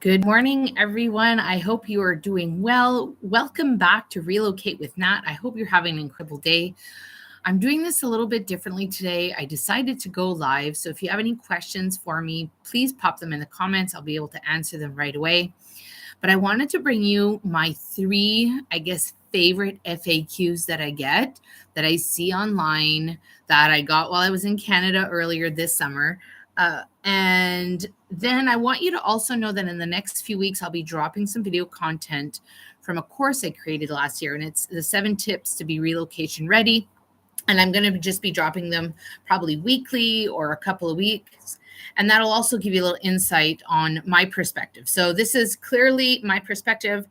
Good morning, everyone. I hope you are doing well. Welcome back to Relocate with Nat. I hope you're having an incredible day. I'm doing this a little bit differently today. I decided to go live. So if you have any questions for me, please pop them in the comments. I'll be able to answer them right away. But I wanted to bring you my three, favorite FAQs that I get, that I see online, that I got while I was in Canada earlier this summer. And then I want you to also know that in the next few weeks, I'll be dropping some video content from a course I created last year, and it's the 7 tips to be relocation ready. And I'm going to just be dropping them probably weekly or a couple of weeks. And that'll also give you a little insight on my perspective. So this is clearly my perspective,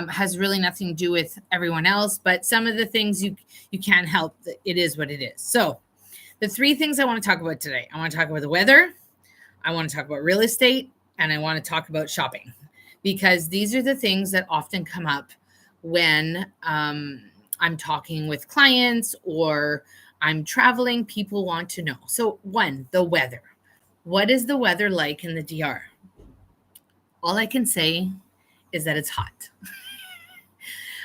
has really nothing to do with everyone else, but some of the things you can't help. It is what it is. So the 3 things I want to talk about today. I want to talk about the weather, I want to talk about real estate, and I want to talk about shopping, because these are the things that often come up when I'm talking with clients or I'm traveling. People want to know. So 1, the weather. What is the weather like in the DR? All I can say is that it's hot.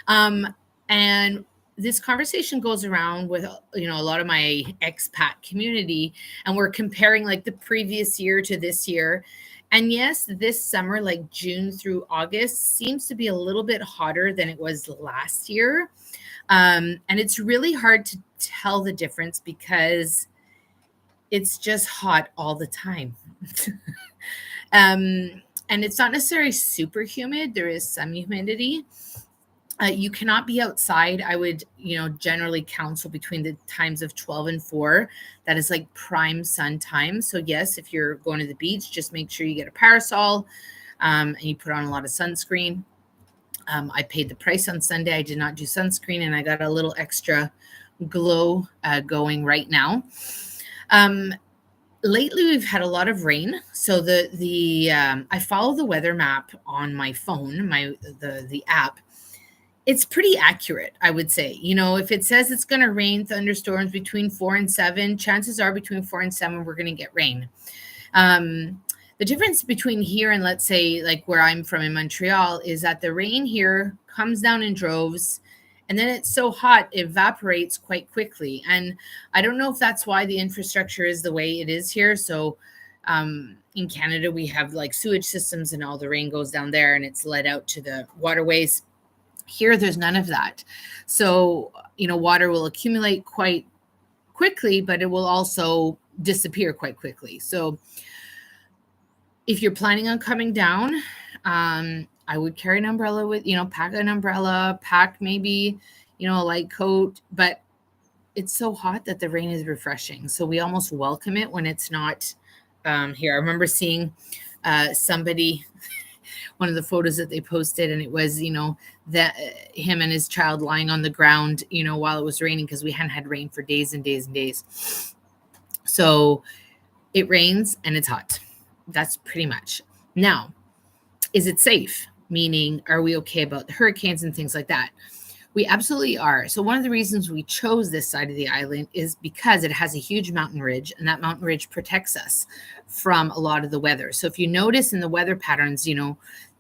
And this conversation goes around with, a lot of my expat community, and we're comparing like the previous year to this year. And yes, this summer, like June through August, seems to be a little bit hotter than it was last year. And it's really hard to tell the difference because it's just hot all the time. And it's not necessarily super humid. There is some humidity. You cannot be outside. I would, generally counsel between the times of 12 and 4. That is like prime sun time. So yes, if you're going to the beach, just make sure you get a parasol and you put on a lot of sunscreen. I paid the price on Sunday. I did not do sunscreen, and I got a little extra glow going right now. Lately, we've had a lot of rain. So I follow the weather map on my phone, the app. It's pretty accurate, I would say. If it says it's going to rain, thunderstorms between 4 and 7, chances are between 4 and 7, we're going to get rain. The difference between here and, let's say, like where I'm from in Montreal, is that the rain here comes down in droves, and then it's so hot, it evaporates quite quickly. And I don't know if that's why the infrastructure is the way it is here. So in Canada, we have like sewage systems, and all the rain goes down there and it's led out to the waterways. Here, there's none of that. So, water will accumulate quite quickly, but it will also disappear quite quickly. So if you're planning on coming down, I would carry an umbrella with, pack an umbrella, pack maybe, a light coat, but it's so hot that the rain is refreshing. So we almost welcome it when it's not here. I remember seeing somebody, one of the photos that they posted, and it was, that him and his child lying on the ground, while it was raining, because we hadn't had rain for days and days and days. So it rains and it's hot. That's pretty much. Now, is it safe? Meaning, are we okay about the hurricanes and things like that? We absolutely are. So one of the reasons we chose this side of the island is because it has a huge mountain ridge, and that mountain ridge protects us from a lot of the weather. So if you notice in the weather patterns,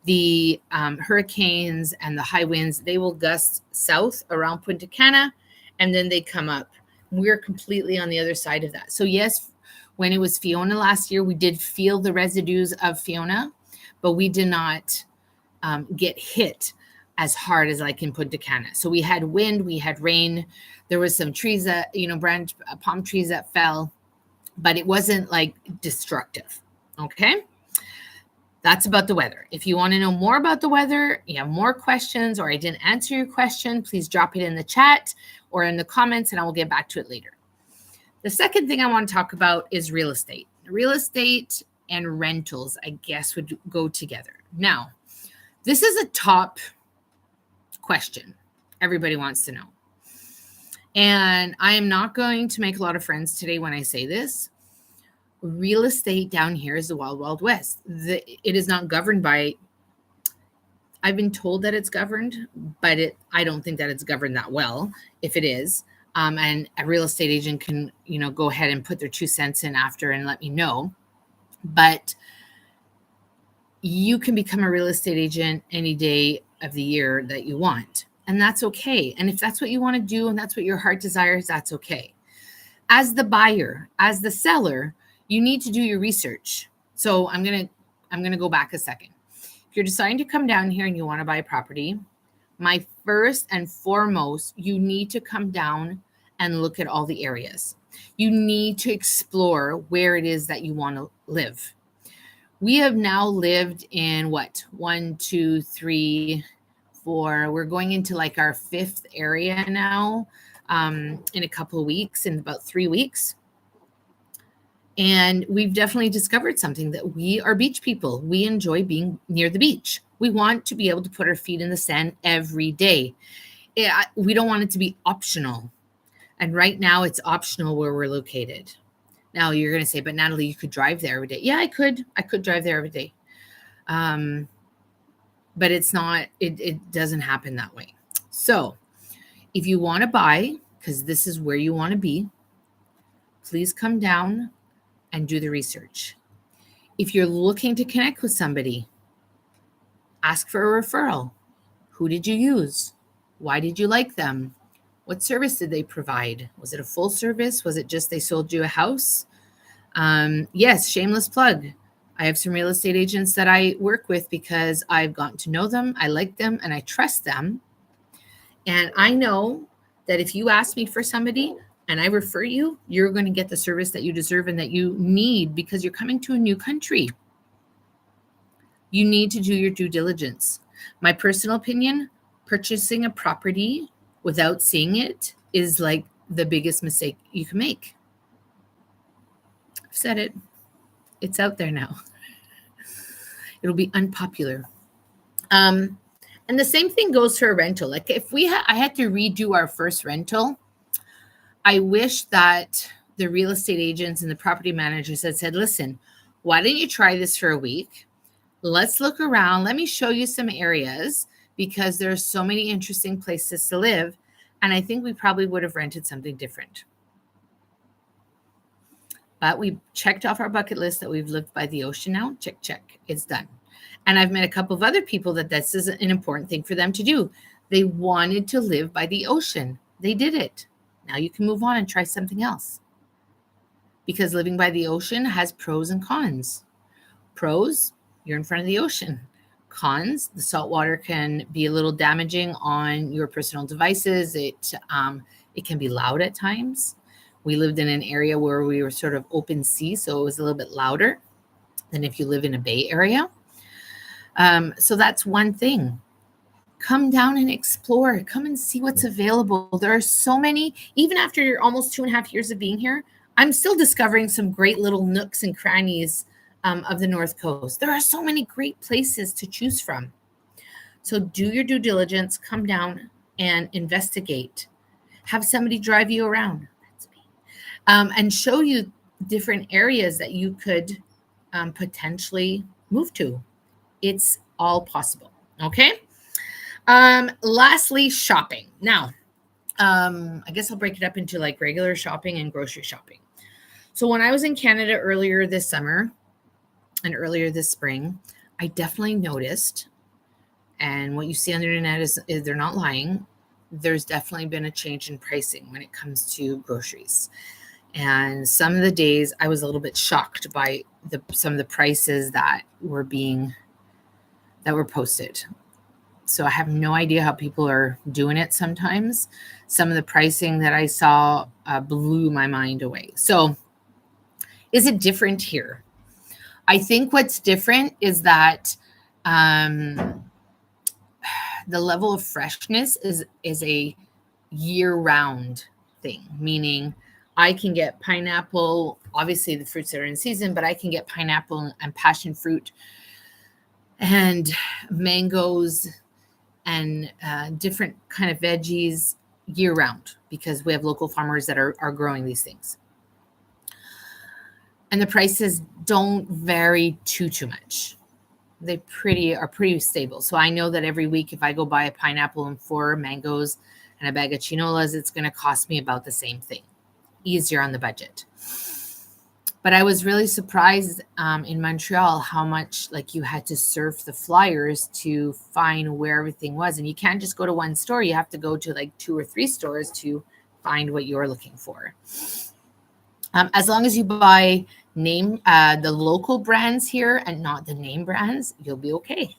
the hurricanes and the high winds, they will gust south around Punta Cana, and then they come up. We're completely on the other side of that. So yes, when it was Fiona last year, we did feel the residues of Fiona, but we did not get hit as hard as like in Punta Cana. So we had wind, we had rain. There was some trees that, palm trees that fell, but it wasn't like destructive. Okay. That's about the weather. If you want to know more about the weather, you have more questions, or I didn't answer your question, please drop it in the chat or in the comments, and I will get back to it later. The second thing I want to talk about is real estate. Real estate and rentals, I guess, would go together. Now, this is a top question everybody wants to know. And I am not going to make a lot of friends today when I say this. Real estate down here is the wild, wild west. It is not governed by, I've been told that it's governed, but I don't think that it's governed that well, if it is. And a real estate agent can, go ahead and put their 2 cents in after and let me know. But you can become a real estate agent any day of the year that you want. And that's okay. And if that's what you want to do and that's what your heart desires, that's okay. As the buyer, as the seller, you need to do your research. So I'm going to go back a second. If you're deciding to come down here and you want to buy a property, my first and foremost, you need to come down and look at all the areas. You need to explore where it is that you want to live. We have now lived in what? 1, 2, 3, 4. We're going into like our 5th area now in a couple of weeks, in about 3 weeks. And we've definitely discovered something, that we are beach people. We enjoy being near the beach. We want to be able to put our feet in the sand every day. We don't want it to be optional. And right now it's optional where we're located. Now you're going to say, but Natalie, you could drive there every day. Yeah, I could drive there every day. But it's not, it doesn't happen that way. So if you want to buy, because this is where you want to be, please come down and do the research. If you're looking to connect with somebody, ask for a referral. Who did you use? Why did you like them? What service did they provide? Was it a full service? Was it just they sold you a house? Yes, shameless plug. I have some real estate agents that I work with because I've gotten to know them, I like them, and I trust them. And I know that if you ask me for somebody and I refer you, you're going to get the service that you deserve and that you need, because you're coming to a new country. You need to do your due diligence. My personal opinion, purchasing a property without seeing it is like the biggest mistake you can make. I've said it. It's out there now. It'll be unpopular. And the same thing goes for a rental. Like if I had to redo our first rental, I wish that the real estate agents and the property managers had said, listen, why don't you try this for a week? Let's look around. Let me show you some areas, because there are so many interesting places to live. And I think we probably would have rented something different. But we checked off our bucket list that we've lived by the ocean now. Check, check. It's done. And I've met a couple of other people that this is an important thing for them to do. They wanted to live by the ocean. They did it. Now you can move on and try something else. Because living by the ocean has pros and cons. Pros, you're in front of the ocean. Cons, the salt water can be a little damaging on your personal devices. It can be loud at times. We lived in an area where we were sort of open sea, so it was a little bit louder than if you live in a bay area. So that's one thing. Come down and explore. Come and see what's available. There are so many, even after almost 2.5 years of being here, I'm still discovering some great little nooks and crannies of the North Coast. There are so many great places to choose from. So do your due diligence, come down and investigate. Have somebody drive you around. That's me. And show you different areas that you could potentially move to. It's all possible. Okay. Lastly, shopping. Now, I guess I'll break it up into like regular shopping and grocery shopping. So when I was in Canada earlier this summer and earlier this spring, I definitely noticed, and what you see on the internet is they're not lying, there's definitely been a change in pricing when it comes to groceries. And some of the days I was a little bit shocked by some of the prices that were posted. So I have no idea how people are doing it sometimes. Some of the pricing that I saw blew my mind away. So is it different here? I think what's different is that the level of freshness is a year-round thing, meaning I can get pineapple, obviously the fruits that are in season, but I can get pineapple and passion fruit and mangoes and different kind of veggies year-round, because we have local farmers that are growing these things. And the prices don't vary too much. They are pretty stable. So I know that every week if I go buy a pineapple and 4 mangoes and a bag of chinolas, it's going to cost me about the same thing. Easier on the budget. But I was really surprised in Montreal how much like you had to surf the flyers to find where everything was. And you can't just go to one store. You have to go to like 2 or 3 stores to find what you're looking for. As long as you buy the local brands here and not the name brands, you'll be okay.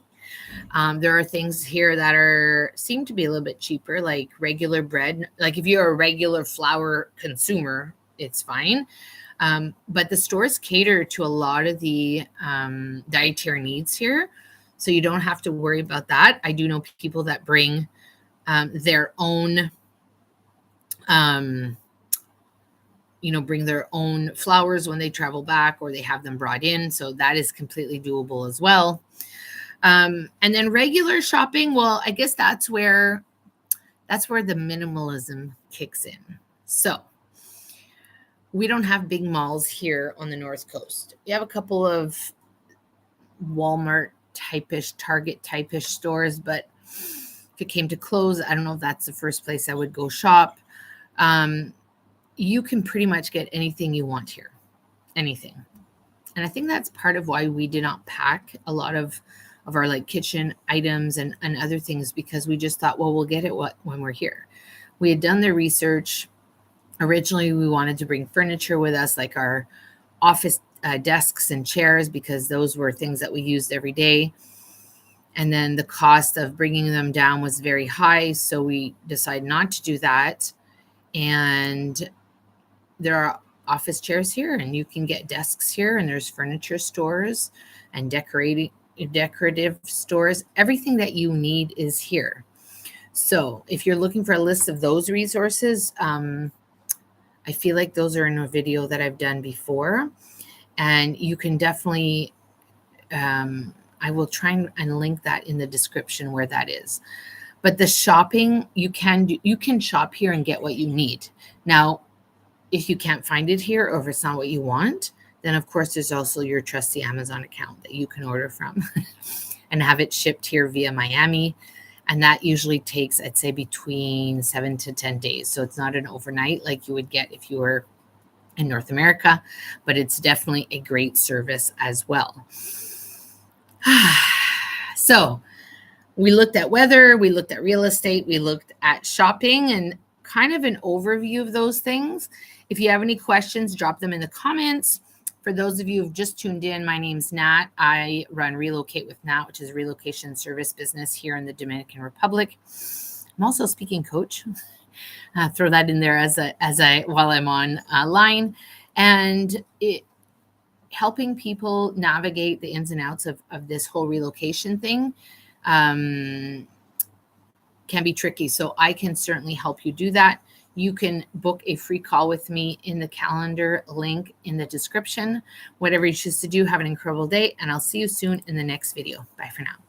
There are things here that seem to be a little bit cheaper, like regular bread. Like if you're a regular flour consumer, it's fine. But the stores cater to a lot of the dietary needs here. So you don't have to worry about that. I do know people that bring their own, bring their own flours when they travel back, or they have them brought in. So that is completely doable as well. And then regular shopping, well, I guess that's where the minimalism kicks in. So we don't have big malls here on the North Coast. We have a couple of Walmart type-ish, Target type-ish stores, but if it came to clothes, I don't know if that's the first place I would go shop. You can pretty much get anything you want here, anything. And I think that's part of why we did not pack a lot of our like kitchen items and other things, because we just thought, well, we'll get it when we're here. We had done the research. Originally, we wanted to bring furniture with us, like our office desks and chairs, because those were things that we used every day. And then the cost of bringing them down was very high, so we decided not to do that. And there are office chairs here, and you can get desks here, and there's furniture stores and decorative stores. Everything that you need is here. So if you're looking for a list of those resources, I feel like those are in a video that I've done before, and you can definitely, I will try and link that in the description where that is. But the shopping, you can shop here and get what you need. Now, if you can't find it here, or if it's not what you want, then of course there's also your trusty Amazon account that you can order from and have it shipped here via Miami. And that usually takes, I'd say, between 7 to 10 days. So it's not an overnight like you would get if you were in North America, but it's definitely a great service as well. So we looked at weather, we looked at real estate, we looked at shopping, and kind of an overview of those things. If you have any questions, drop them in the comments. For those of you who've just tuned in, my name's Nat. I run Relocate with Nat, which is a relocation service business here in the Dominican Republic. I'm also a speaking coach. Throw that in there while I'm on line, and helping people navigate the ins and outs of this whole relocation thing can be tricky. So I can certainly help you do that. You can book a free call with me in the calendar link in the description. Whatever you choose to do, have an incredible day, and I'll see you soon in the next video. Bye for now.